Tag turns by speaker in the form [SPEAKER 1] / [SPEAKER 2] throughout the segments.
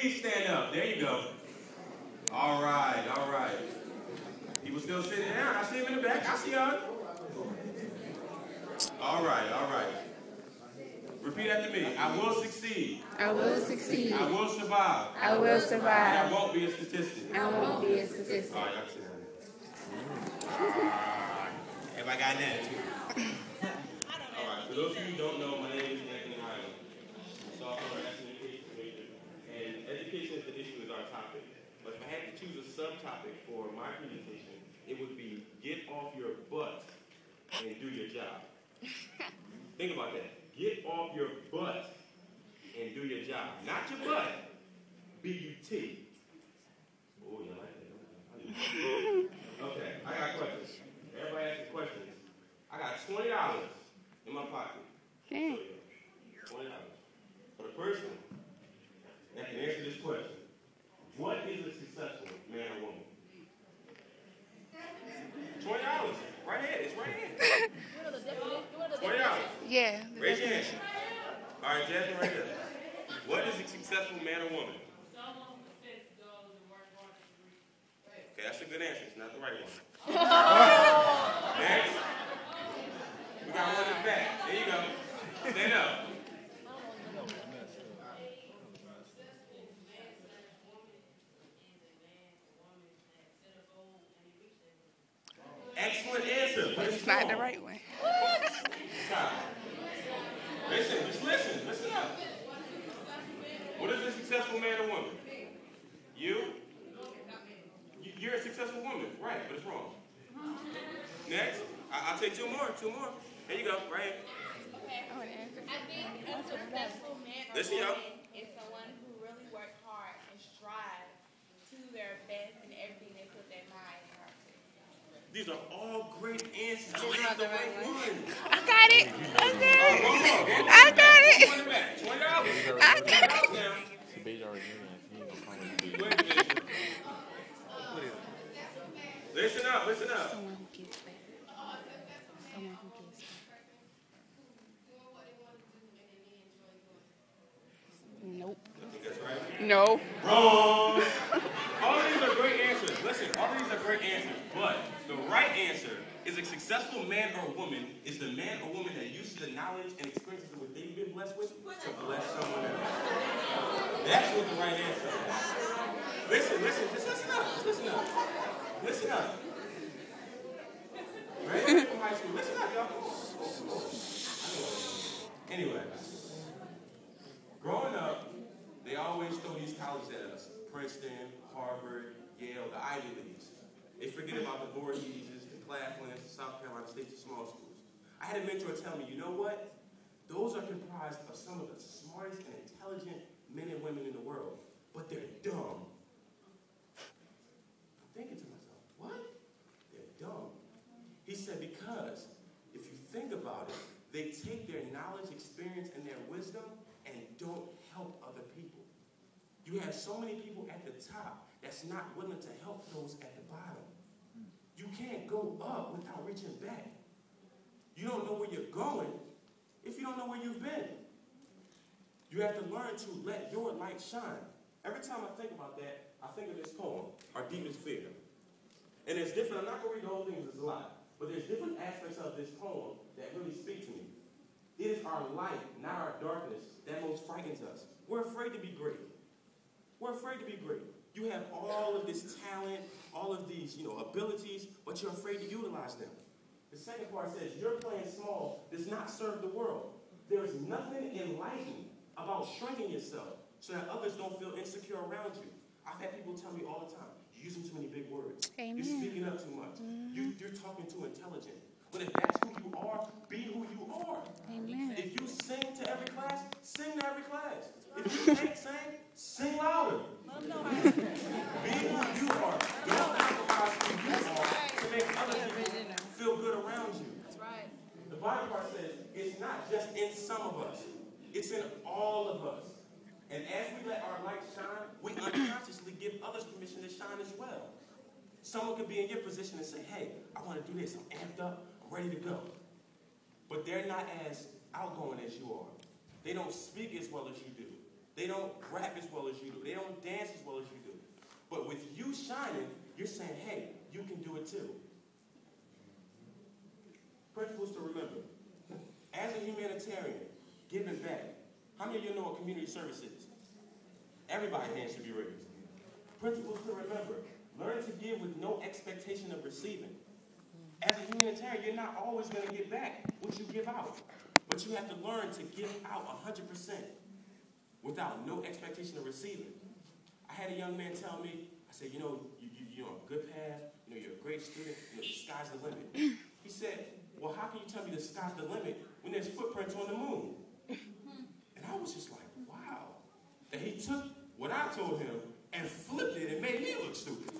[SPEAKER 1] please stand up. There you go. All right, all right. People still sitting down. I see him in the back. I see y'all. All right, all right. Repeat after me. I will succeed.
[SPEAKER 2] I will succeed.
[SPEAKER 1] I will survive.
[SPEAKER 2] I will survive.
[SPEAKER 1] And I won't be a statistic.
[SPEAKER 2] I won't be a statistic.
[SPEAKER 1] All right, y'all can sit down. Everybody got that? All right, for those of you who don't know, my name is Hyland. Sophomore at the education major. And education is the issue is our topic. But if I had to choose a subtopic for my presentation, it would be get off your butt and do your job. Think about that. Get off your butt and do your job. Not your butt. B-U-T. Oh, you like that? Okay, I got questions. Everybody asking questions. I got $20 in my pocket.
[SPEAKER 2] Okay.
[SPEAKER 1] $20. For the person that can answer this question, what is a successful man or woman? $20. Right here. It's right here. $20.
[SPEAKER 2] Yeah.
[SPEAKER 1] Raise your hand. All right, Jasmine, right there. What is a successful man or woman? Okay, that's a good answer. It's not the right one. Next. We got one in the back. There you go. Stand up. Excellent answer. But
[SPEAKER 2] It's not the right one.
[SPEAKER 1] Stop. Listen, just listen. Listen up. What is a successful man or woman? You? You're a successful woman. Right, but it's wrong. Next. I'll take two more. There you go. Right here.
[SPEAKER 3] Okay. I think a successful man or
[SPEAKER 1] Listen, y'all.
[SPEAKER 3] woman is someone who really works hard and strives to their best in everything they put their mind and heart to.
[SPEAKER 1] These are all great answers. You have the right one.
[SPEAKER 2] I got it. I got it.
[SPEAKER 1] $20.
[SPEAKER 2] I got it.
[SPEAKER 1] Now. Listen up.
[SPEAKER 2] Someone who gives back. Someone who gives back. Nope.
[SPEAKER 1] I think that's right.
[SPEAKER 2] No.
[SPEAKER 1] Wrong. All of these are great answers. Listen, all of these are great answers. But the right answer is a successful man or woman is the man or woman that uses the knowledge and experiences that they've been blessed with to bless someone else. That's what the right answer is. Listen. Just listen up. Listen up. Right? From high school. Listen up, y'all. Anyway, growing up, they always throw these colleges at us. Princeton, Harvard, Yale, the Ivy Leagues. They forget about the Voorheeses, the Claflins, the South Carolina State small schools. I had a mentor tell me, you know what? Those are comprised of some of the smartest and intelligent men and women in the world, but they're dumb. I'm thinking to myself, what? They're dumb. He said, because if you think about it, they take their knowledge, experience, and their wisdom and don't help other people. You have so many people at the top that's not willing to help those at the bottom. You can't go up without reaching back. You don't know where you're going if you don't know where you've been. You have to learn to let your light shine. Every time I think about that, I think of this poem, Our Deepest Fear. And it's different. I'm not going to read the whole thing because it's a lot. But there's different aspects of this poem that really speak to me. It is our light, not our darkness, that most frightens us. We're afraid to be great. We're afraid to be great. You have all of this talent, all of these, abilities, but you're afraid to utilize them. The second part says, your playing small does not serve the world. There is nothing enlightening about shrinking yourself so that others don't feel insecure around you. I've had people tell me all the time, you're using too many big words.
[SPEAKER 2] Amen.
[SPEAKER 1] You're speaking up too much. You're talking too intelligent. But if that's who you are, be who you are.
[SPEAKER 2] Amen.
[SPEAKER 1] If you sing to every class, sing to every class. If you can't sing louder. Be who you are. Don't compromise who you are to make other people feel good around you.
[SPEAKER 3] That's right.
[SPEAKER 1] The bottom part says it's not just in some of us. It's in all of us. And as we let our light shine, we unconsciously give others permission to shine as well. Someone could be in your position and say, hey, I want to do this. I'm amped up. I'm ready to go. But they're not as outgoing as you are. They don't speak as well as you do. They don't rap as well as you do. They don't dance as well as you do. But with you shining, you're saying, hey, you can do it too. Principles to remember. As a humanitarian, giving back. How many of you know what community service is? Everybody's hands should be raised. Principles to remember. Learn to give with no expectation of receiving. As a humanitarian, you're not always going to get back what you give out. But you have to learn to give out 100% without no expectation of receiving. I had a young man tell me, I said, you're on a good path, you're a great student, the sky's the limit. He said, well, how can you tell me the sky's the limit when there's footprints on the moon? And I was just like, wow. That he took what I told him and flipped it and made me look stupid.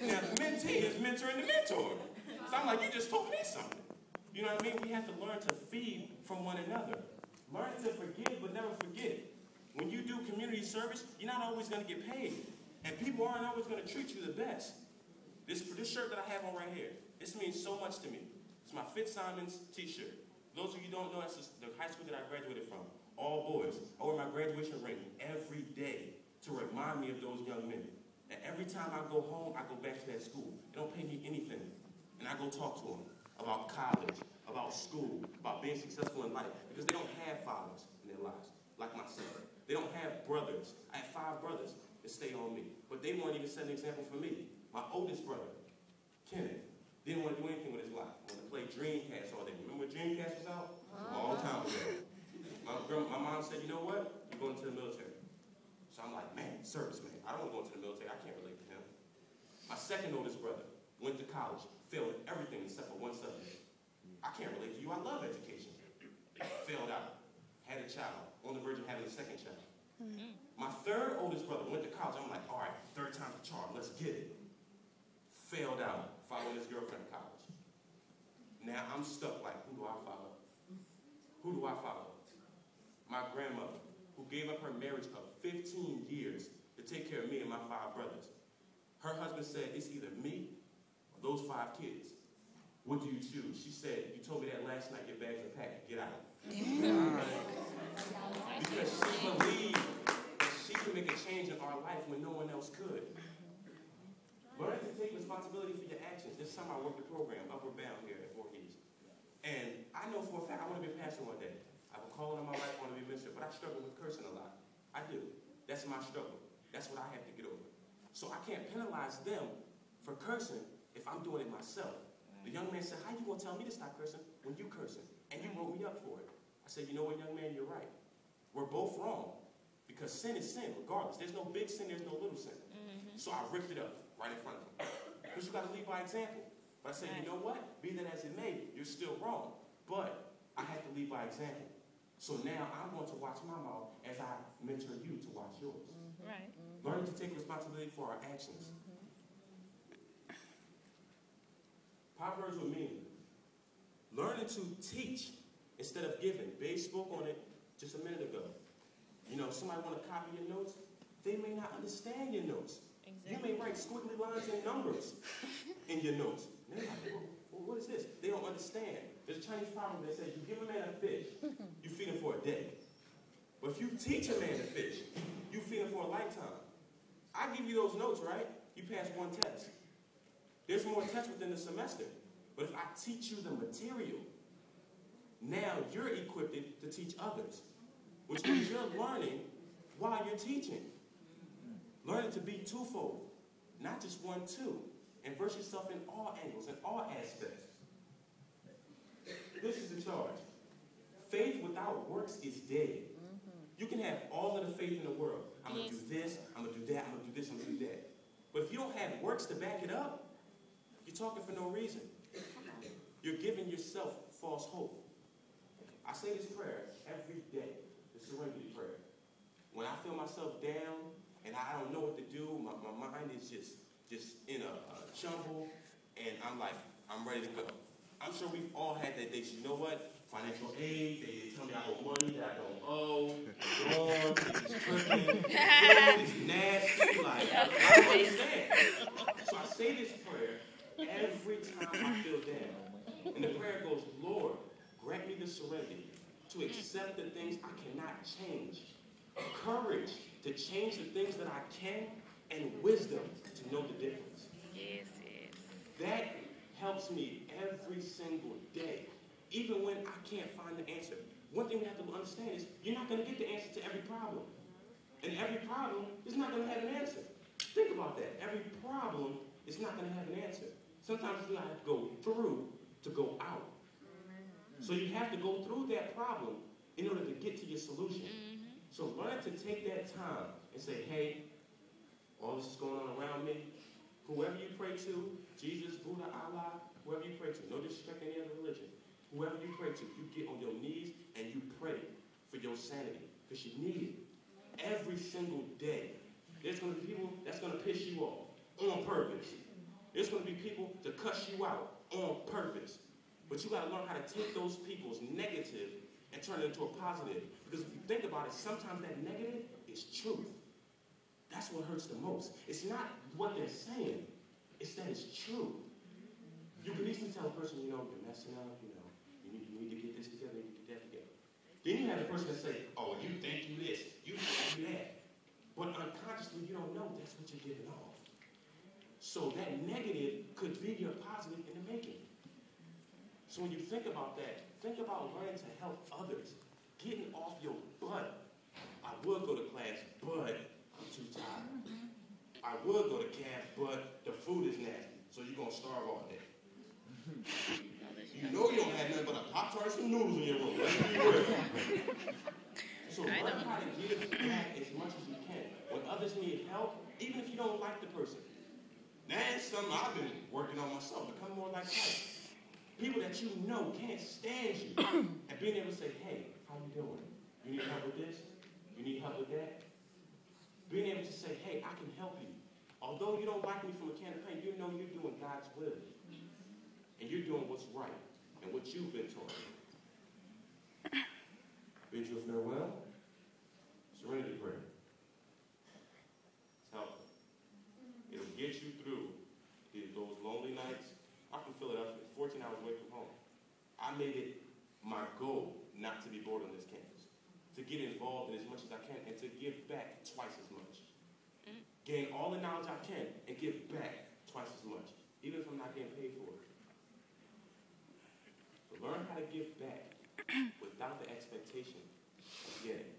[SPEAKER 1] Now the mentee is mentoring the mentor. So I'm like, you just told me something. You know what I mean? We have to learn to feed from one another. Learn to forgive but never forget. When you do community service, you're not always going to get paid. And people aren't always going to treat you the best. This shirt that I have on right here, this means so much to me. It's my Fitzsimons t-shirt. Those of you who don't know, that's the high school that I graduated from. All boys. I wear my graduation ring every day to remind me of those young men. And every time I go home, I go back to that school. They don't pay me anything. And I go talk to them about college, about school, about being successful in life. Because they don't have fathers in their lives, like myself. They don't have brothers. I had 5 brothers that stay on me. But they weren't even setting an example for me. My oldest brother, Kenneth, didn't want to do anything with his life. He wanted to play Dreamcast all day. Remember when Dreamcast was out? A long time ago. My mom said, you know what? You're going to the military. So I'm like, man, serviceman. I don't want to go into the military. I can't relate to him. My second oldest brother went to college, failed in everything except for one subject. I can't relate to you. I love education. Failed out. Had a child. On the verge of having a second child. My third oldest brother went to college. I'm like, all right, third time's the charm. Let's get it. Failed out, following his girlfriend to college. Now I'm stuck like, who do I follow? Who do I follow? My grandmother, who gave up her marriage of 15 years to take care of me and my 5 brothers. Her husband said, it's either me or those 5 kids. What do you choose? She said, you told me that last night, your bags are packed. Get out. Because she believed that she could make a change in our life when no one else could. Learn to take responsibility for your actions. This time I worked the program, Upward Bound here at Fort Heath. And I know for a fact I want to be a pastor one day. I have a calling on my life, I want to be a minister, but I struggle with cursing a lot. I do. That's my struggle. That's what I have to get over. So I can't penalize them for cursing if I'm doing it myself. The young man said, how you going to tell me to stop cursing when you cursing? And you wrote me up for it. I said, you know what, young man, you're right. We're both wrong. Because sin is sin, regardless. There's no big sin, there's no little sin. So I ripped it up right in front of him. Because you got to lead by example. But I said, you know what? Be that as it may, you're still wrong. But I have to lead by example. So now I'm going to watch my mouth as I mentor you to watch yours.
[SPEAKER 3] Right.
[SPEAKER 1] Learning to take responsibility for our actions. Proverbs with meaning. Learning to teach instead of giving. Babe spoke on it just a minute ago. You know, somebody want to copy your notes, they may not understand your notes. Exactly. You may write squiggly lines and numbers in your notes. And they're like, well, what is this? They don't understand. There's a Chinese proverb that says, you give a man a fish, you feed him for a day. But if you teach a man to fish, you feed him for a lifetime. I give you those notes, right? You pass one test. There's more tests within the semester. But if I teach you the material, now you're equipped to teach others. Which means you're learning while you're teaching. Learning to be twofold, not just one, two. Immerse yourself in all angles, in all aspects. This is the charge. Faith without works is dead. You can have all of the faith in the world. I'm going to do this, I'm going to do that, I'm going to do this, I'm going to do that. But if you don't have works to back it up, you're talking for no reason. You're giving yourself false hope. I say this prayer every day, the serenity prayer. When I feel myself down and I don't know what to do, my mind is just in a jumble, and I'm like, I'm ready to go. I'm sure we've all had that day. You know what? Financial aid, they tell me I owe money that I don't owe. Dorms, it's tripping, it's nasty, like, I don't understand. So I say this prayer every time I feel down. And the prayer goes, Lord, grant me the serenity to accept the things I cannot change courage to change the things that I can, and wisdom to know the difference.
[SPEAKER 2] Yes, yes.
[SPEAKER 1] That helps me every single day, even when I can't find the answer. One thing we have to understand is you're not going to get the answer to every problem. And every problem is not going to have an answer. Think about that. Every problem is not going to have an answer. Sometimes you have to go through to go out. So you have to go through that problem in order to get to your solution. So learn to take that time and say, hey, all this is going on around me. Whoever you pray to, Jesus, Buddha, Allah, whoever you pray to, no disrespect to any other religion. Whoever you pray to, you get on your knees and you pray for your sanity because you need it every single day. There's going to be people that's going to piss you off on purpose. There's going to be people to cuss you out on purpose. But you got to learn how to take those people's negative and turn it into a positive. Because if you think about it, sometimes that negative is truth. That's what hurts the most. It's not what they're saying. It's that it's true. You can easily tell a person, you know, you're messing up, you know, you need to get this together, you need to get that together. Then you have the person that say, oh, you think you this, you think you that. But unconsciously, you don't know that's what you're giving off. So that negative could be your positive in the making. So when you think about that, think about learning to help others. Getting off your butt. I would go to class, but I'm too tired. I would go to camp, but the food is nasty, so you're going to starve all day. You know you don't have nothing but a Pop-Tart and some noodles in your room. Let's be real. So learn how to give back as much as you can. When others need help, even if you don't like the person. That's something I've been working on myself, become more like Christ. People that you know can't stand you. And being able to say, hey, how you doing? You need help with this? You need help with that? Being able to say, hey, I can help you. Although you don't like me from a can of paint, you know you're doing God's will. And you're doing what's right and what you've been taught. Bid you a farewell. Serenity prayer. It's helpful. It'll get you through those lonely nights. I'm from Philadelphia, 14 hours away from home. I made it my goal not to be bored on this campus, to get involved in as much as I can, and to give back twice as much. Gain all the knowledge I can and give back twice as much, even if I'm not getting paid for it. So learn how to give back without the expectation of getting.